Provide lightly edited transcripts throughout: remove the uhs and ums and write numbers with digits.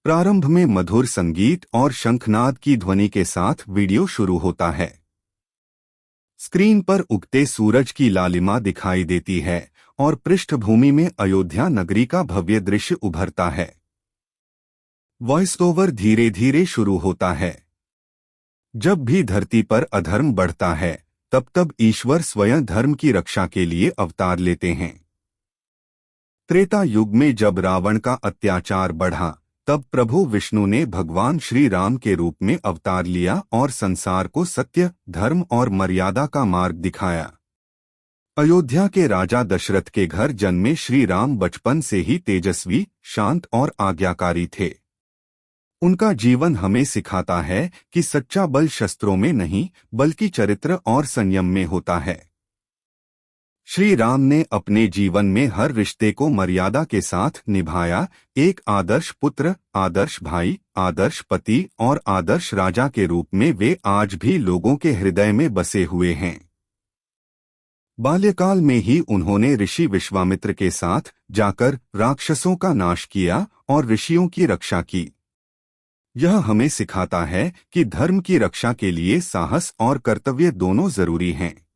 प्रारंभ में मधुर संगीत और शंखनाद की ध्वनि के साथ वीडियो शुरू होता है। स्क्रीन पर उगते सूरज की लालिमा दिखाई देती है और पृष्ठभूमि में अयोध्या नगरी का भव्य दृश्य उभरता है। वॉइस ओवर धीरे धीरे शुरू होता है। जब भी धरती पर अधर्म बढ़ता है, तब तब ईश्वर स्वयं धर्म की रक्षा के लिए अवतार लेते हैं। त्रेता युग में जब रावण का अत्याचार बढ़ा, तब प्रभु विष्णु ने भगवान श्री राम के रूप में अवतार लिया और संसार को सत्य, धर्म और मर्यादा का मार्ग दिखाया। अयोध्या के राजा दशरथ के घर जन्मे श्री राम बचपन से ही तेजस्वी, शांत और आज्ञाकारी थे। उनका जीवन हमें सिखाता है कि सच्चा बल शस्त्रों में नहीं, बल्कि चरित्र और संयम में होता है। श्री राम ने अपने जीवन में हर रिश्ते को मर्यादा के साथ निभाया। एक आदर्श पुत्र, आदर्श भाई, आदर्श पति और आदर्श राजा के रूप में वे आज भी लोगों के हृदय में बसे हुए हैं। बाल्यकाल में ही उन्होंने ऋषि विश्वामित्र के साथ जाकर राक्षसों का नाश किया और ऋषियों की रक्षा की। यह हमें सिखाता है कि धर्म की रक्षा के लिए साहस और कर्तव्य दोनों जरूरी हैं।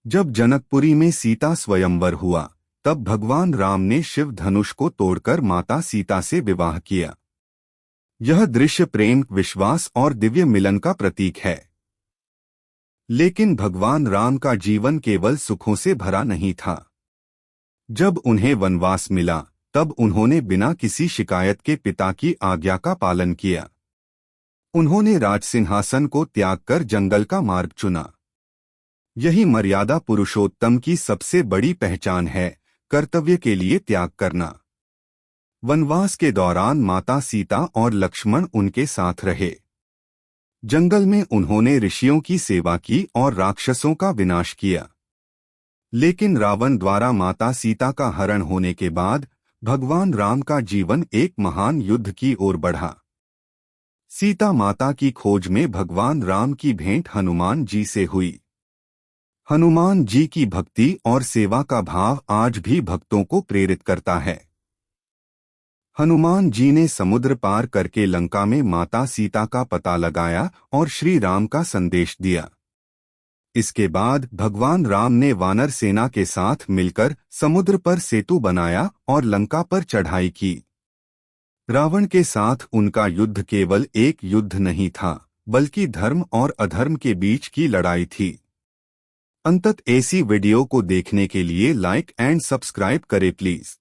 जब जनकपुरी में सीता स्वयंवर हुआ, तब भगवान राम ने शिव धनुष को तोड़कर माता सीता से विवाह किया। यह दृश्य प्रेम, विश्वास और दिव्य मिलन का प्रतीक है। लेकिन भगवान राम का जीवन केवल सुखों से भरा नहीं था। जब उन्हें वनवास मिला, तब उन्होंने बिना किसी शिकायत के पिता की आज्ञा का पालन किया। उन्होंने राजसिंहासन को त्याग कर जंगल का मार्ग चुना। यही मर्यादा पुरुषोत्तम की सबसे बड़ी पहचान है, कर्तव्य के लिए त्याग करना। वनवास के दौरान माता सीता और लक्ष्मण उनके साथ रहे। जंगल में उन्होंने ऋषियों की सेवा की और राक्षसों का विनाश किया। लेकिन रावण द्वारा माता सीता का हरण होने के बाद भगवान राम का जीवन एक महान युद्ध की ओर बढ़ा। सीता माता की खोज में भगवान राम की भेंट हनुमान जी से हुई। हनुमान जी की भक्ति और सेवा का भाव आज भी भक्तों को प्रेरित करता है। हनुमान जी ने समुद्र पार करके लंका में माता सीता का पता लगाया और श्री राम का संदेश दिया। इसके बाद भगवान राम ने वानर सेना के साथ मिलकर समुद्र पर सेतु बनाया और लंका पर चढ़ाई की। रावण के साथ उनका युद्ध केवल एक युद्ध नहीं था, बल्कि धर्म और अधर्म के बीच की लड़ाई थी। अंततः ऐसी वीडियो को देखने के लिए लाइक एंड सब्सक्राइब करें प्लीज।